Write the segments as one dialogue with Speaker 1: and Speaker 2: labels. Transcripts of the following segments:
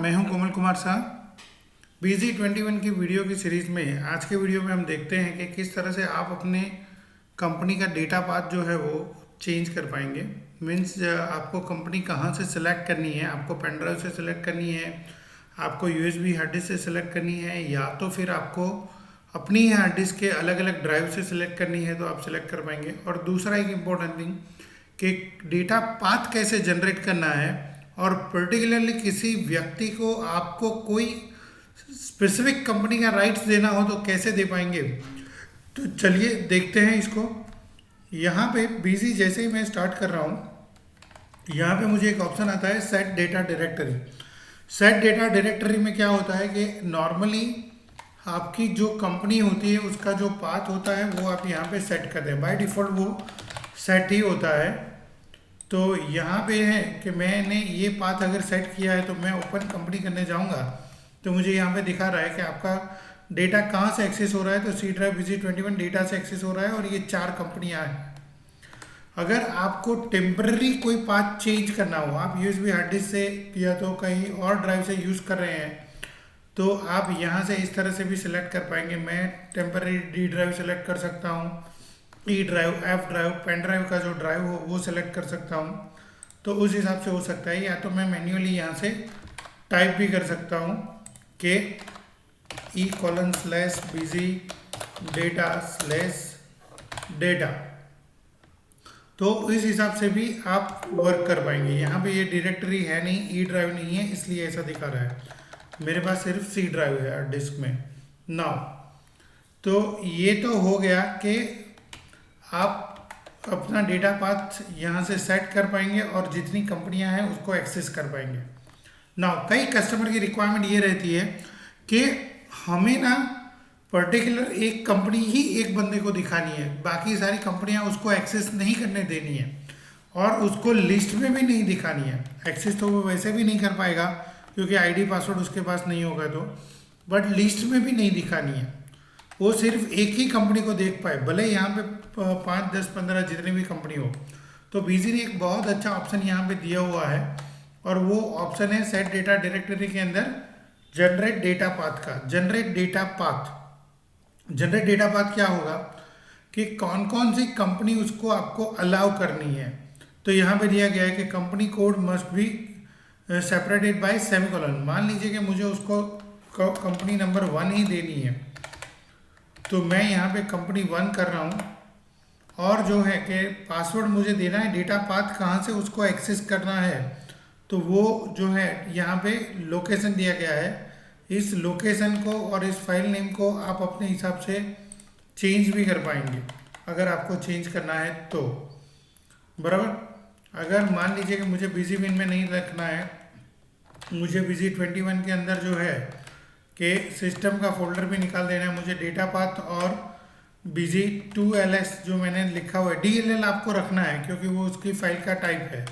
Speaker 1: मैं हूं कोमल कुमार शाह। BZ21 की वीडियो की सीरीज़ में आज के वीडियो में हम देखते हैं कि किस तरह से आप अपने कंपनी का डेटा पाथ जो है वो चेंज कर पाएंगे। मीन्स आपको कंपनी कहाँ से सिलेक्ट करनी है, आपको पेन ड्राइव से सिलेक्ट करनी है, आपको USB हार्ड डिस्क से सिलेक्ट करनी है, या तो फिर आपको अपनी हार्ड डिस्क के अलग अलग ड्राइव से सिलेक्ट करनी है, तो आप सिलेक्ट कर पाएंगे। और दूसरा एक इम्पोर्टेंट थिंग कि डेटा पाथ कैसे जनरेट करना है, और पर्टिकुलरली किसी व्यक्ति को आपको कोई स्पेसिफिक कंपनी का राइट्स देना हो तो कैसे दे पाएंगे। तो चलिए देखते हैं इसको। यहाँ पे BZ जैसे ही मैं स्टार्ट कर रहा हूँ, यहाँ पे मुझे एक ऑप्शन आता है set data directory. Set data directory में क्या होता है कि नॉर्मली आपकी जो कंपनी होती है उसका जो पाथ होता है वो आप यहाँ पे सेट कर दें। बाय डिफ़ॉल्ट वो सेट ही होता है। तो यहाँ पे है कि मैंने ये पाथ अगर सेट किया है तो मैं ओपन कंपनी करने जाऊँगा तो मुझे यहाँ पे दिखा रहा है कि आपका डेटा कहाँ से एक्सेस हो रहा है। तो C ड्राइव BZ21 डेटा से एक्सेस हो रहा है और ये 4 कंपनियाँ हैं। अगर आपको टेम्पररी कोई पाथ चेंज करना हो, आप USB हार्ड डिस्क से या तो कहीं और ड्राइव से यूज़ कर रहे हैं, तो आप यहाँ से इस तरह से भी सिलेक्ट कर पाएंगे। मैं टेम्पररी D ड्राइव सेलेक्ट कर सकता हूँ, E drive, F drive, pen drive का जो ड्राइव हो वो सिलेक्ट कर सकता हूँ। तो उस हिसाब से हो सकता है, या तो मैं मैन्युअली यहाँ से टाइप भी कर सकता हूँ कि E:/BZ data/data। तो इस हिसाब से भी आप वर्क कर पाएंगे। यहाँ पे ये डायरेक्टरी है नहीं, E ड्राइव नहीं है, इसलिए ऐसा दिखा रहा है। मेरे पास सिर्फ C ड्राइव है हार्ड डिस्क में नाउ। तो ये तो हो गया कि आप अपना डेटा पाथ यहाँ से सेट कर पाएंगे और जितनी कंपनियाँ हैं उसको एक्सेस कर पाएंगे। नाउ कई कस्टमर की रिक्वायरमेंट ये रहती है कि हमें ना पर्टिकुलर एक कंपनी ही एक बंदे को दिखानी है, बाकी सारी कंपनियाँ उसको एक्सेस नहीं करने देनी है और उसको लिस्ट में भी नहीं दिखानी है। एक्सेस तो वो वैसे भी नहीं कर पाएगा क्योंकि ID पासवर्ड उसके पास नहीं होगा, तो बट लिस्ट में भी नहीं दिखानी है। वो सिर्फ एक ही कंपनी को देख पाए, भले यहाँ पे 5, 10, 15 जितनी भी कंपनी हो। तो BZ ने एक बहुत अच्छा ऑप्शन यहाँ पे दिया हुआ है और वो ऑप्शन है सेट डेटा डायरेक्टरी के अंदर जनरेट डेटा पाथ का। जनरेट डेटा पाथ क्या होगा कि कौन कौन सी कंपनी उसको आपको अलाउ करनी है। तो यहाँ पे दिया गया है कि company code must be separated by semicolon. मान लीजिए कि मुझे उसको कंपनी नंबर 1 ही देनी है, तो मैं यहाँ पे कंपनी 1 कर रहा हूँ और जो है कि पासवर्ड मुझे देना है, डेटा पाथ कहाँ से उसको एक्सेस करना है, तो वो जो है यहाँ पे लोकेशन दिया गया है। इस लोकेशन को और इस फाइल नेम को आप अपने हिसाब से चेंज भी कर पाएंगे अगर आपको चेंज करना है तो, बराबर। अगर मान लीजिए कि मुझे BZBin में नहीं रखना है, मुझे BZ21 के अंदर जो है कि सिस्टम का फोल्डर भी निकाल देना है, मुझे डेटा पाथ और BZ2LS जो मैंने लिखा हुआ है, DLL आपको रखना है क्योंकि वो उसकी फाइल का टाइप है।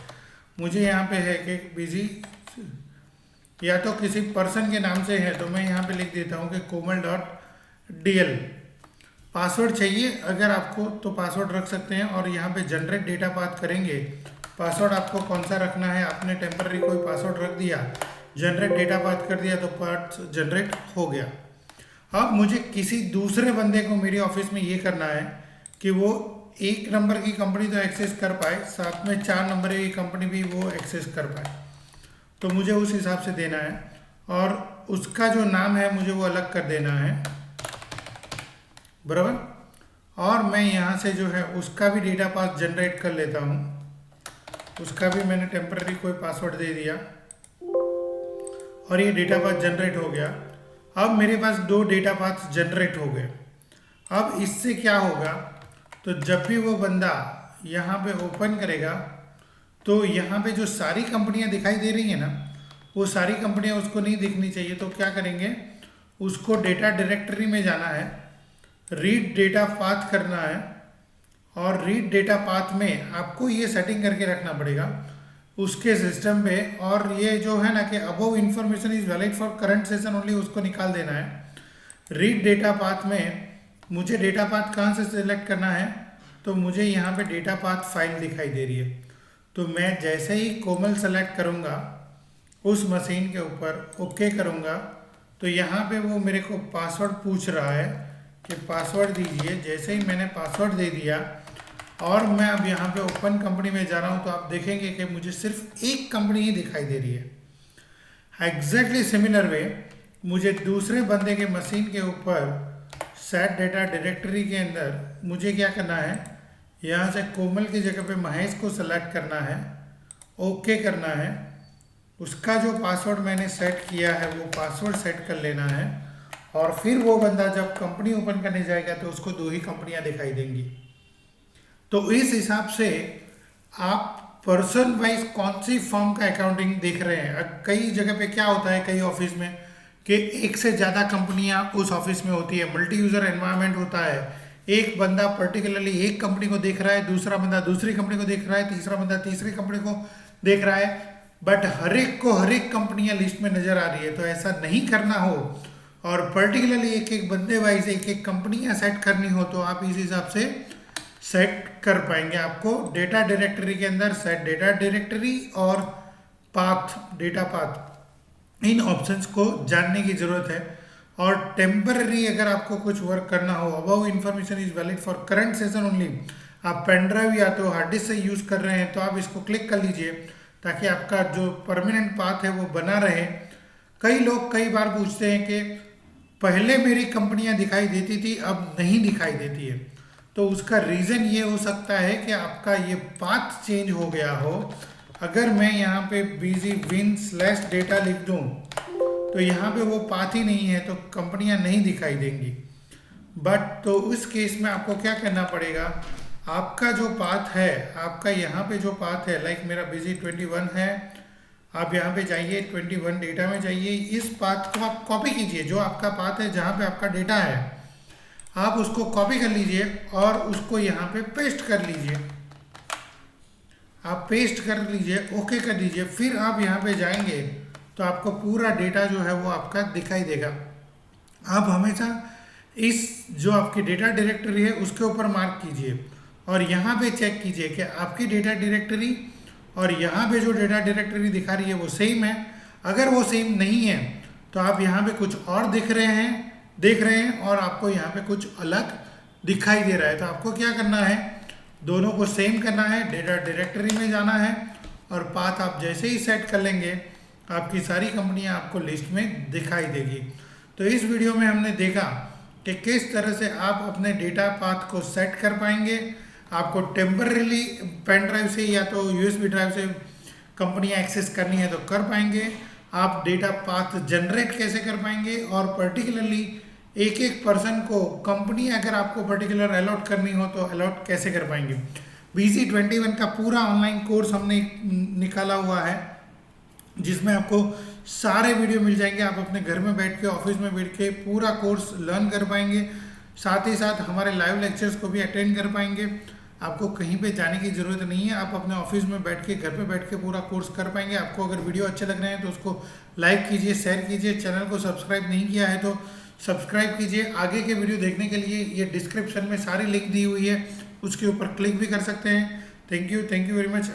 Speaker 1: मुझे यहाँ पे है कि BZ या तो किसी पर्सन के नाम से है, तो मैं यहाँ पे लिख देता हूँ कि komal.dl। पासवर्ड चाहिए अगर आपको तो पासवर्ड रख सकते हैं और यहाँ पे जनरेट डेटा पाथ करेंगे। पासवर्ड आपको कौन सा रखना है, आपने टेम्पररी कोई पासवर्ड रख दिया, जनरेट डेटा पाथ कर दिया तो पाथ जनरेट हो गया। अब मुझे किसी दूसरे बंदे को मेरे ऑफिस में ये करना है कि वो 1 नंबर की कंपनी तो एक्सेस कर पाए, साथ में 4 नंबर की कंपनी भी वो एक्सेस कर पाए। तो मुझे उस हिसाब से देना है और उसका जो नाम है मुझे वो अलग कर देना है, बराबर। और मैं यहाँ से जो है उसका भी डेटा पाथ जनरेट कर लेता हूँ। उसका भी मैंने टेम्पररी कोई पासवर्ड दे दिया और ये डेटा पाथ जनरेट हो गया। अब मेरे पास 2 डेटा पाथ जनरेट हो गए। अब इससे क्या होगा, तो जब भी वो बंदा यहाँ पे ओपन करेगा तो यहाँ पे जो सारी कंपनियाँ दिखाई दे रही हैं ना, वो सारी कंपनियाँ उसको नहीं दिखनी चाहिए। तो क्या करेंगे, उसको डेटा डायरेक्टरी में जाना है, रीड डेटा पाथ करना है और रीड डेटा पाथ में आपको ये सेटिंग करके रखना पड़ेगा उसके सिस्टम पे। और ये जो है ना कि above information is valid for current session only, उसको निकाल देना है। रीड डेटा पाथ में मुझे डेटा पाथ कहाँ से सिलेक्ट करना है, तो मुझे यहाँ पे डेटा पाथ फाइल दिखाई दे रही है। तो मैं जैसे ही कोमल सेलेक्ट करूँगा उस मशीन के ऊपर ओके करूँगा तो यहाँ पे वो मेरे को पासवर्ड पूछ रहा है कि पासवर्ड दीजिए। जैसे ही मैंने पासवर्ड दे दिया और मैं अब यहाँ पे ओपन कंपनी में जा रहा हूँ तो आप देखेंगे कि मुझे सिर्फ एक कंपनी ही दिखाई दे रही है। एग्जैक्टली सिमिलर वे मुझे दूसरे बंदे के मशीन के ऊपर सेट डेटा डायरेक्टरी के अंदर मुझे क्या करना है, यहाँ से कोमल की जगह पे महेश को सेलेक्ट करना है, ओके करना है। उसका जो पासवर्ड मैंने सेट किया है वो पासवर्ड सेट कर लेना है और फिर वो बंदा जब कंपनी ओपन करने जाएगा तो उसको 2 ही कंपनियां दिखाई देंगी। तो इस हिसाब से आप पर्सन वाइज कौन सी फर्म का अकाउंटिंग देख रहे हैं। कई जगह पे क्या होता है, कई ऑफिस में कि एक से ज़्यादा कंपनियां उस ऑफिस में होती है, मल्टी यूज़र एनवायरनमेंट होता है। एक बंदा पर्टिकुलरली एक कंपनी को देख रहा है, दूसरा बंदा दूसरी कंपनी को देख रहा है, तीसरा बंदा तीसरी कंपनी को देख रहा है, बट हर एक को हर एक कंपनियां लिस्ट में नज़र आ रही है। तो ऐसा नहीं करना हो और पर्टिकुलरली एक एक बंदे वाइज एक एक कंपनियां सेट करनी हो तो आप इस हिसाब से सेट कर पाएंगे। आपको डेटा डायरेक्टरी के अंदर सेट डेटा डायरेक्टरी और पाथ डेटा पाथ इन ऑप्शंस को जानने की ज़रूरत है। और टेम्पररी अगर आपको कुछ वर्क करना हो, above information is valid for current session only, आप पेन ड्राइव या तो हार्ड डिस्क से यूज़ कर रहे हैं तो आप इसको क्लिक कर लीजिए ताकि आपका जो परमानेंट पाथ है वो बना रहे। कई लोग कई बार पूछते हैं कि पहले मेरी कंपनियां दिखाई देती थी अब नहीं दिखाई देती है, तो उसका रीज़न ये हो सकता है कि आपका ये पाथ चेंज हो गया हो। अगर मैं यहाँ पे बिजी विन स्लैश डेटा लिख दूँ तो यहाँ पे वो पाथ ही नहीं है तो कंपनियाँ नहीं दिखाई देंगी। बट तो उस केस में आपको क्या करना पड़ेगा, आपका जो पाथ है, आपका यहाँ पे जो पाथ है, लाइक मेरा बिजी 21 है, आप यहाँ पे जाइए 21 डेटा में जाइए, इस पाथ को आप कॉपी कीजिए। जो आपका पाथ है जहाँ पे आपका डेटा है आप उसको कॉपी कर लीजिए और उसको यहाँ पे पेस्ट कर लीजिए। आप पेस्ट कर लीजिए, ओके कर दीजिए, फिर आप यहाँ पे जाएंगे तो आपको पूरा डेटा जो है वो आपका दिखाई देगा। आप हमेशा इस जो आपकी डेटा डायरेक्टरी है उसके ऊपर मार्क कीजिए और यहाँ पे चेक कीजिए कि आपकी डेटा डायरेक्टरी और यहाँ पे जो डेटा डायरेक्टरी दिखा रही है वो सेम है। अगर वो सेम नहीं है तो आप यहाँ पे कुछ और देख रहे हैं और आपको यहाँ पे कुछ अलग दिखाई दे रहा है। तो आपको क्या करना है, दोनों को सेम करना है, डेटा डायरेक्टरी में जाना है और पाथ आप जैसे ही सेट कर लेंगे आपकी सारी कंपनियां आपको लिस्ट में दिखाई देगी। तो इस वीडियो में हमने देखा कि किस तरह से आप अपने डेटा पाथ को सेट कर पाएंगे। आपको टेम्पररीली पेन ड्राइव से या तो यूएसबी ड्राइव से कंपनियां एक्सेस करनी है तो कर पाएंगे। आप डेटा पाथ जनरेट कैसे कर पाएंगे और पर्टिकुलरली एक एक पर्सन को कंपनी अगर आपको पर्टिकुलर अलॉट करनी हो तो अलॉट कैसे कर पाएंगे। बिजी 21 का पूरा ऑनलाइन कोर्स हमने निकाला हुआ है जिसमें आपको सारे वीडियो मिल जाएंगे। आप अपने घर में बैठ के, ऑफिस में बैठ के पूरा कोर्स लर्न कर पाएंगे। साथ ही साथ हमारे लाइव लेक्चर्स को भी अटेंड कर पाएंगे। आपको कहीं पे जाने की ज़रूरत नहीं है, आप अपने ऑफिस में बैठ के, घर पे बैठ के पूरा कोर्स कर पाएंगे। आपको अगर वीडियो अच्छे लग रहे हैं तो उसको लाइक कीजिए, शेयर कीजिए। चैनल को सब्सक्राइब नहीं किया है तो सब्सक्राइब कीजिए। आगे के वीडियो देखने के लिए ये डिस्क्रिप्शन में सारी लिंक दी हुई है, उसके ऊपर क्लिक भी कर सकते हैं। Thank you very much.